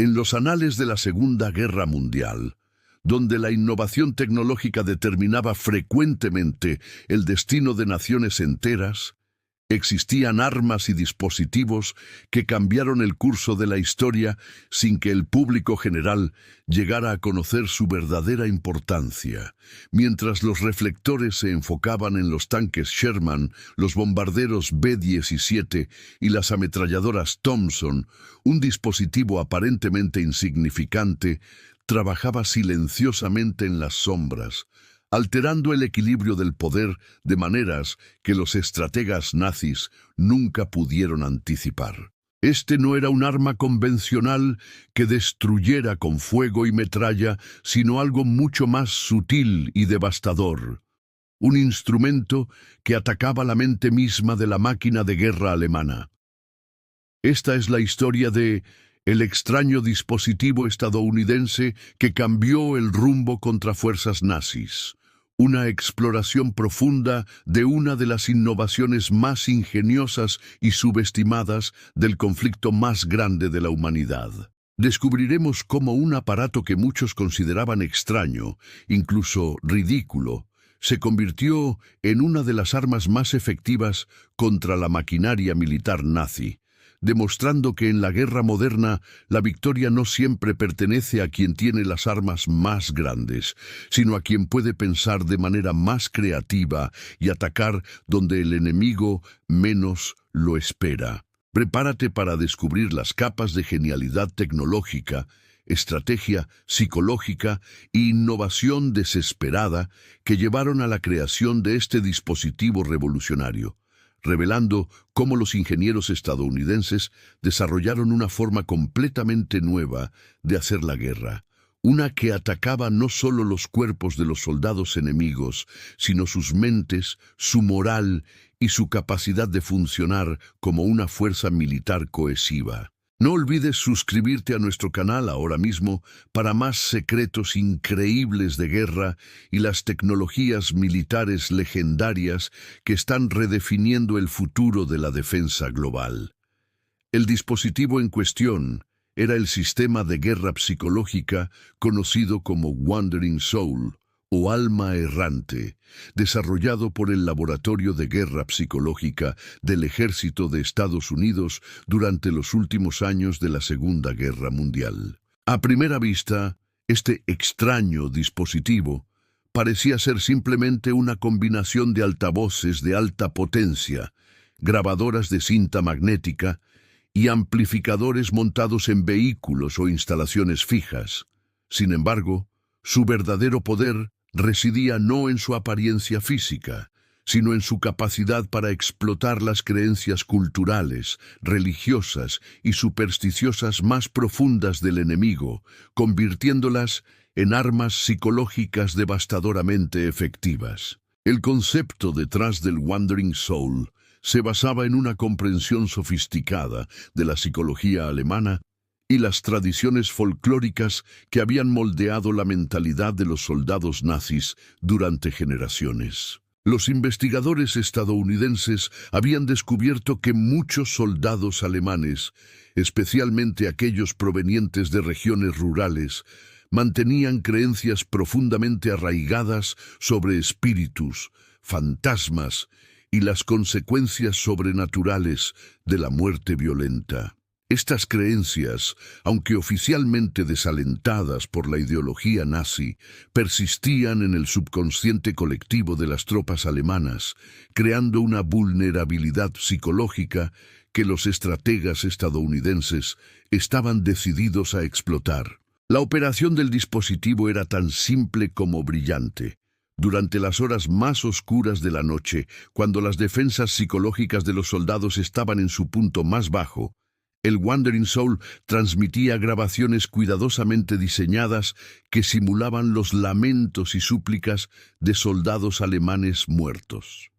En los anales de la Segunda Guerra Mundial, donde la innovación tecnológica determinaba frecuentemente el destino de naciones enteras, existían armas y dispositivos que cambiaron el curso de la historia sin que el público general llegara a conocer su verdadera importancia. Mientras los reflectores se enfocaban en los tanques Sherman, los bombarderos B-17 y las ametralladoras Thompson, un dispositivo aparentemente insignificante trabajaba silenciosamente en las sombras, alterando el equilibrio del poder de maneras que los estrategas nazis nunca pudieron anticipar. Este no era un arma convencional que destruyera con fuego y metralla, sino algo mucho más sutil y devastador. Un instrumento que atacaba la mente misma de la máquina de guerra alemana. Esta es la historia de el extraño dispositivo estadounidense que cambió el rumbo contra fuerzas nazis. Una exploración profunda de una de las innovaciones más ingeniosas y subestimadas del conflicto más grande de la humanidad. Descubriremos cómo un aparato que muchos consideraban extraño, incluso ridículo, se convirtió en una de las armas más efectivas contra la maquinaria militar nazi, demostrando que en la guerra moderna la victoria no siempre pertenece a quien tiene las armas más grandes, sino a quien puede pensar de manera más creativa y atacar donde el enemigo menos lo espera. Prepárate para descubrir las capas de genialidad tecnológica, estrategia psicológica e innovación desesperada que llevaron a la creación de este dispositivo revolucionario, revelando cómo los ingenieros estadounidenses desarrollaron una forma completamente nueva de hacer la guerra, una que atacaba no solo los cuerpos de los soldados enemigos, sino sus mentes, su moral y su capacidad de funcionar como una fuerza militar cohesiva. No olvides suscribirte a nuestro canal ahora mismo para más secretos increíbles de guerra y las tecnologías militares legendarias que están redefiniendo el futuro de la defensa global. El dispositivo en cuestión era el sistema de guerra psicológica conocido como Wandering Soul, o alma errante, desarrollado por el Laboratorio de Guerra Psicológica del Ejército de Estados Unidos durante los últimos años de la Segunda Guerra Mundial. A primera vista, este extraño dispositivo parecía ser simplemente una combinación de altavoces de alta potencia, grabadoras de cinta magnética y amplificadores montados en vehículos o instalaciones fijas. Sin embargo, su verdadero poder residía no en su apariencia física, sino en su capacidad para explotar las creencias culturales, religiosas y supersticiosas más profundas del enemigo, convirtiéndolas en armas psicológicas devastadoramente efectivas. El concepto detrás del Wandering Soul se basaba en una comprensión sofisticada de la psicología alemana y las tradiciones folclóricas que habían moldeado la mentalidad de los soldados nazis durante generaciones. Los investigadores estadounidenses habían descubierto que muchos soldados alemanes, especialmente aquellos provenientes de regiones rurales, mantenían creencias profundamente arraigadas sobre espíritus, fantasmas y las consecuencias sobrenaturales de la muerte violenta. Estas creencias, aunque oficialmente desalentadas por la ideología nazi, persistían en el subconsciente colectivo de las tropas alemanas, creando una vulnerabilidad psicológica que los estrategas estadounidenses estaban decididos a explotar. La operación del dispositivo era tan simple como brillante. Durante las horas más oscuras de la noche, cuando las defensas psicológicas de los soldados estaban en su punto más bajo, el Wandering Soul transmitía grabaciones cuidadosamente diseñadas que simulaban los lamentos y súplicas de soldados alemanes muertos.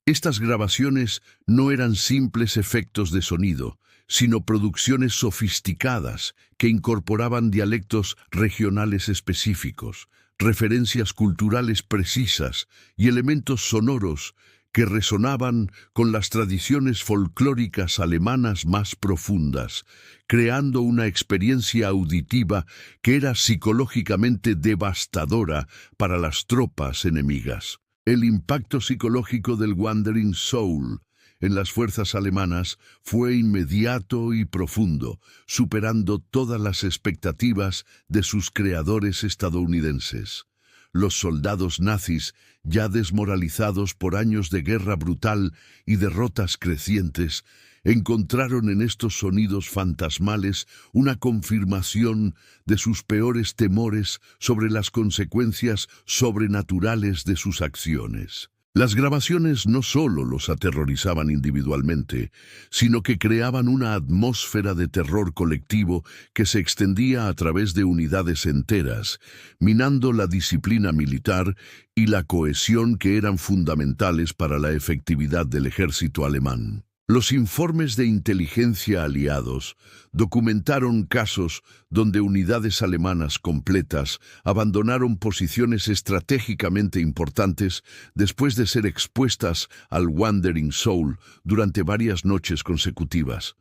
Estas grabaciones no eran simples efectos de sonido, sino producciones sofisticadas que incorporaban dialectos regionales específicos, referencias culturales precisas y elementos sonoros que resonaban con las tradiciones folclóricas alemanas más profundas, creando una experiencia auditiva que era psicológicamente devastadora para las tropas enemigas. El impacto psicológico del Wandering Soul en las fuerzas alemanas fue inmediato y profundo, superando todas las expectativas de sus creadores estadounidenses. Los soldados nazis, ya desmoralizados por años de guerra brutal y derrotas crecientes, encontraron en estos sonidos fantasmales una confirmación de sus peores temores sobre las consecuencias sobrenaturales de sus acciones. Las grabaciones no solo los aterrorizaban individualmente, sino que creaban una atmósfera de terror colectivo que se extendía a través de unidades enteras, minando la disciplina militar y la cohesión que eran fundamentales para la efectividad del ejército alemán. Los informes de inteligencia aliados documentaron casos donde unidades alemanas completas abandonaron posiciones estratégicamente importantes después de ser expuestas al Wandering Soul durante varias noches consecutivas.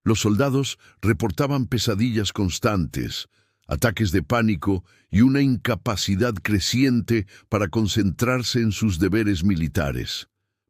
Los soldados reportaban pesadillas constantes, ataques de pánico y una incapacidad creciente para concentrarse en sus deberes militares.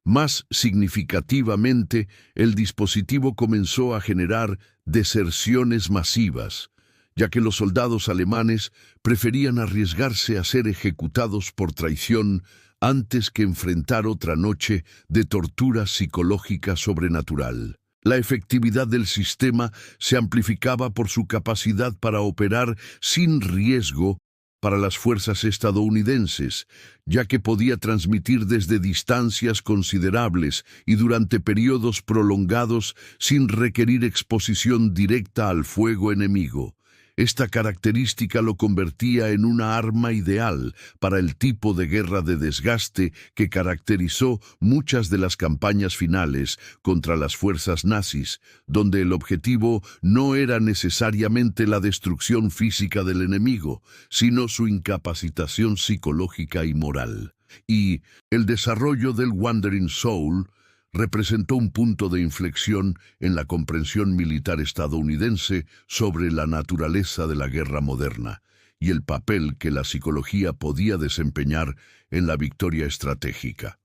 Más significativamente, el dispositivo comenzó a generar deserciones masivas, ya que los soldados alemanes preferían arriesgarse a ser ejecutados por traición antes que enfrentar otra noche de tortura psicológica sobrenatural. La efectividad del sistema se amplificaba por su capacidad para operar sin riesgo para las fuerzas estadounidenses, ya que podía transmitir desde distancias considerables y durante periodos prolongados sin requerir exposición directa al fuego enemigo. Esta característica lo convertía en una arma ideal para el tipo de guerra de desgaste que caracterizó muchas de las campañas finales contra las fuerzas nazis, donde el objetivo no era necesariamente la destrucción física del enemigo, sino su incapacitación psicológica y moral. Y el desarrollo del Wandering Soul representó un punto de inflexión en la comprensión militar estadounidense sobre la naturaleza de la guerra moderna y el papel que la psicología podía desempeñar en la victoria estratégica.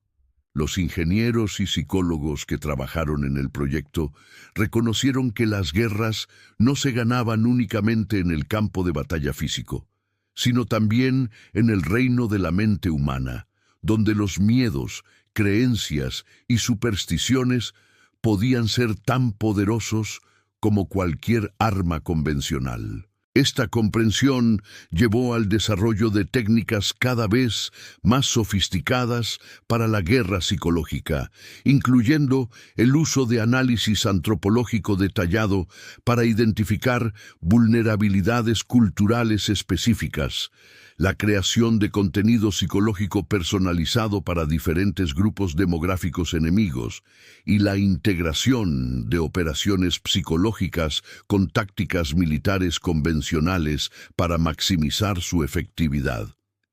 Los ingenieros y psicólogos que trabajaron en el proyecto reconocieron que las guerras no se ganaban únicamente en el campo de batalla físico, sino también en el reino de la mente humana, donde los miedos, creencias y supersticiones podían ser tan poderosos como cualquier arma convencional. Esta comprensión llevó al desarrollo de técnicas cada vez más sofisticadas para la guerra psicológica, incluyendo el uso de análisis antropológico detallado para identificar vulnerabilidades culturales específicas, la creación de contenido psicológico personalizado para diferentes grupos demográficos enemigos y la integración de operaciones psicológicas con tácticas militares convencionales para maximizar su efectividad.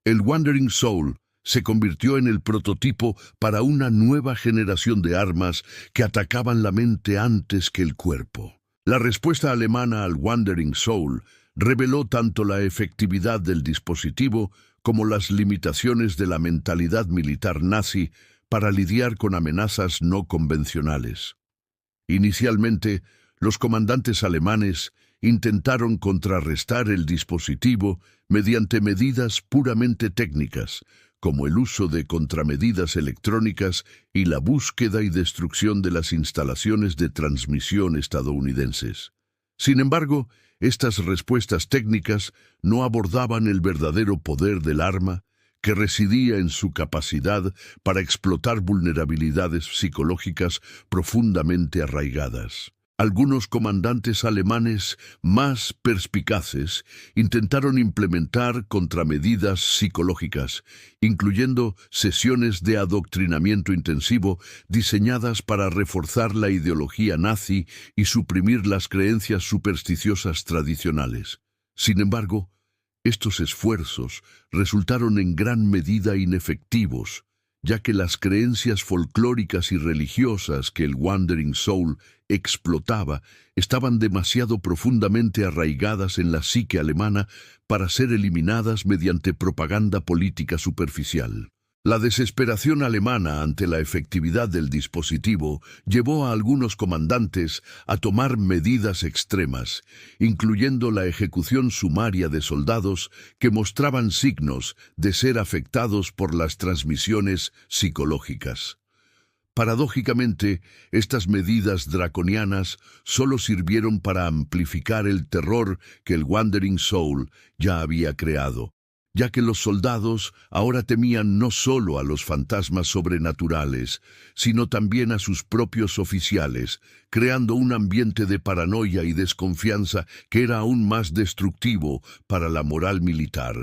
El Wandering Soul se convirtió en el prototipo para una nueva generación de armas que atacaban la mente antes que el cuerpo. La respuesta alemana al Wandering Soul reveló tanto la efectividad del dispositivo como las limitaciones de la mentalidad militar nazi para lidiar con amenazas no convencionales. Inicialmente, los comandantes alemanes intentaron contrarrestar el dispositivo mediante medidas puramente técnicas, como el uso de contramedidas electrónicas y la búsqueda y destrucción de las instalaciones de transmisión estadounidenses. Sin embargo, estas respuestas técnicas no abordaban el verdadero poder del arma, que residía en su capacidad para explotar vulnerabilidades psicológicas profundamente arraigadas. Algunos comandantes alemanes más perspicaces intentaron implementar contramedidas psicológicas, incluyendo sesiones de adoctrinamiento intensivo diseñadas para reforzar la ideología nazi y suprimir las creencias supersticiosas tradicionales. Sin embargo, estos esfuerzos resultaron en gran medida inefectivos, ya que las creencias folclóricas y religiosas que el Wandering Soul explotaba estaban demasiado profundamente arraigadas en la psique alemana para ser eliminadas mediante propaganda política superficial. La desesperación alemana ante la efectividad del dispositivo llevó a algunos comandantes a tomar medidas extremas, incluyendo la ejecución sumaria de soldados que mostraban signos de ser afectados por las transmisiones psicológicas. Paradójicamente, estas medidas draconianas solo sirvieron para amplificar el terror que el Wandering Soul ya había creado, ya que los soldados ahora temían no solo a los fantasmas sobrenaturales, sino también a sus propios oficiales, creando un ambiente de paranoia y desconfianza que era aún más destructivo para la moral militar.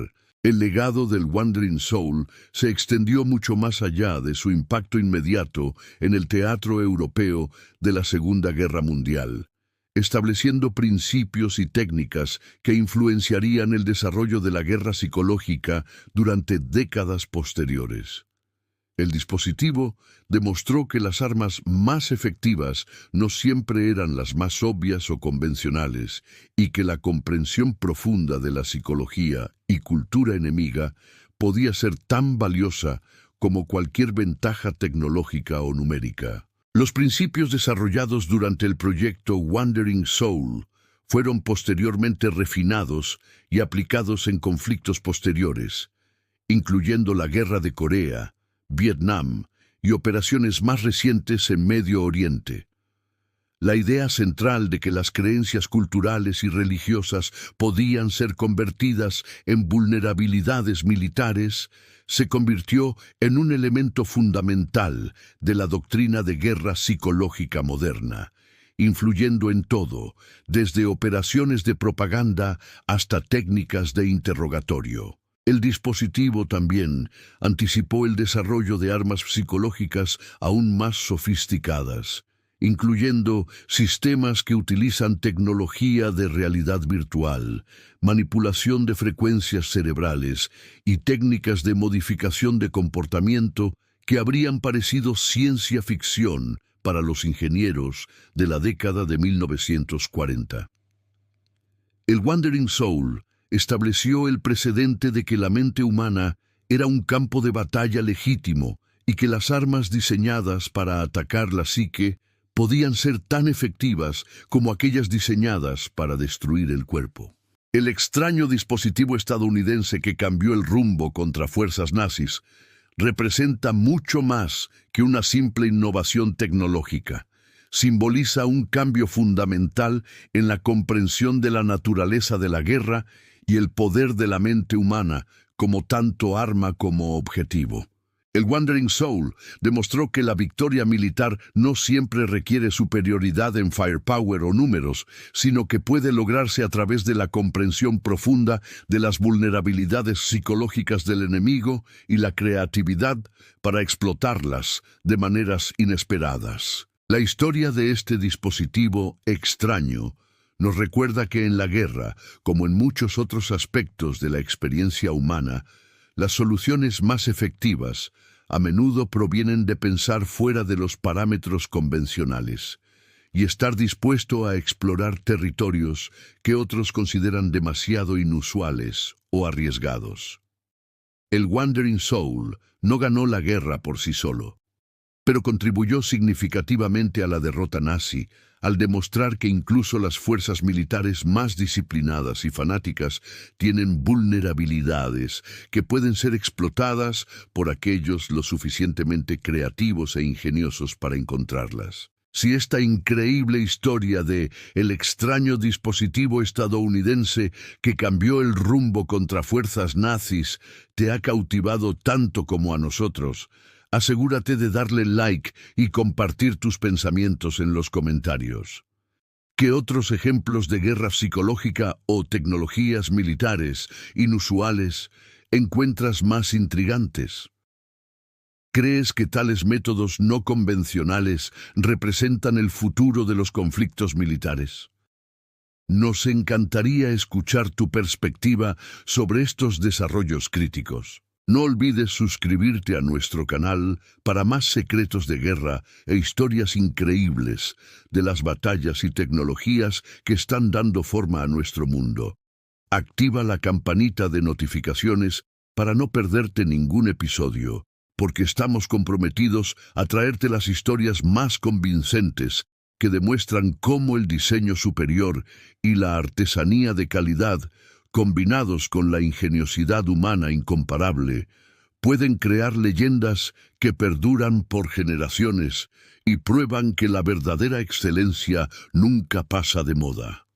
El legado del Wandering Soul se extendió mucho más allá de su impacto inmediato en el teatro europeo de la Segunda Guerra Mundial, estableciendo principios y técnicas que influenciarían el desarrollo de la guerra psicológica durante décadas posteriores. El dispositivo demostró que las armas más efectivas no siempre eran las más obvias o convencionales, y que la comprensión profunda de la psicología y cultura enemiga podía ser tan valiosa como cualquier ventaja tecnológica o numérica. Los principios desarrollados durante el proyecto Wandering Soul fueron posteriormente refinados y aplicados en conflictos posteriores, incluyendo la Guerra de Corea, Vietnam y operaciones más recientes en Medio Oriente. La idea central de que las creencias culturales y religiosas podían ser convertidas en vulnerabilidades militares se convirtió en un elemento fundamental de la doctrina de guerra psicológica moderna, influyendo en todo, desde operaciones de propaganda hasta técnicas de interrogatorio. El dispositivo también anticipó el desarrollo de armas psicológicas aún más sofisticadas, incluyendo sistemas que utilizan tecnología de realidad virtual, manipulación de frecuencias cerebrales y técnicas de modificación de comportamiento que habrían parecido ciencia ficción para los ingenieros de la década de 1940. El Wandering Soul estableció el precedente de que la mente humana era un campo de batalla legítimo y que las armas diseñadas para atacar la psique podían ser tan efectivas como aquellas diseñadas para destruir el cuerpo. El extraño dispositivo estadounidense que cambió el rumbo contra fuerzas nazis representa mucho más que una simple innovación tecnológica. Simboliza un cambio fundamental en la comprensión de la naturaleza de la guerra y el poder de la mente humana como tanto arma como objetivo. El Wandering Soul demostró que la victoria militar no siempre requiere superioridad en firepower o números, sino que puede lograrse a través de la comprensión profunda de las vulnerabilidades psicológicas del enemigo y la creatividad para explotarlas de maneras inesperadas. La historia de este dispositivo extraño nos recuerda que en la guerra, como en muchos otros aspectos de la experiencia humana, las soluciones más efectivas a menudo provienen de pensar fuera de los parámetros convencionales y estar dispuesto a explorar territorios que otros consideran demasiado inusuales o arriesgados. El Wandering Soul no ganó la guerra por sí solo, pero contribuyó significativamente a la derrota nazi al demostrar que incluso las fuerzas militares más disciplinadas y fanáticas tienen vulnerabilidades que pueden ser explotadas por aquellos lo suficientemente creativos e ingeniosos para encontrarlas. Si esta increíble historia de el extraño dispositivo estadounidense que cambió el rumbo contra fuerzas nazis te ha cautivado tanto como a nosotros, asegúrate de darle like y compartir tus pensamientos en los comentarios. ¿Qué otros ejemplos de guerra psicológica o tecnologías militares inusuales encuentras más intrigantes? ¿Crees que tales métodos no convencionales representan el futuro de los conflictos militares? Nos encantaría escuchar tu perspectiva sobre estos desarrollos críticos. No olvides suscribirte a nuestro canal para más secretos de guerra e historias increíbles de las batallas y tecnologías que están dando forma a nuestro mundo. Activa la campanita de notificaciones para no perderte ningún episodio, porque estamos comprometidos a traerte las historias más convincentes que demuestran cómo el diseño superior y la artesanía de calidad, combinados con la ingeniosidad humana incomparable, pueden crear leyendas que perduran por generaciones y prueban que la verdadera excelencia nunca pasa de moda.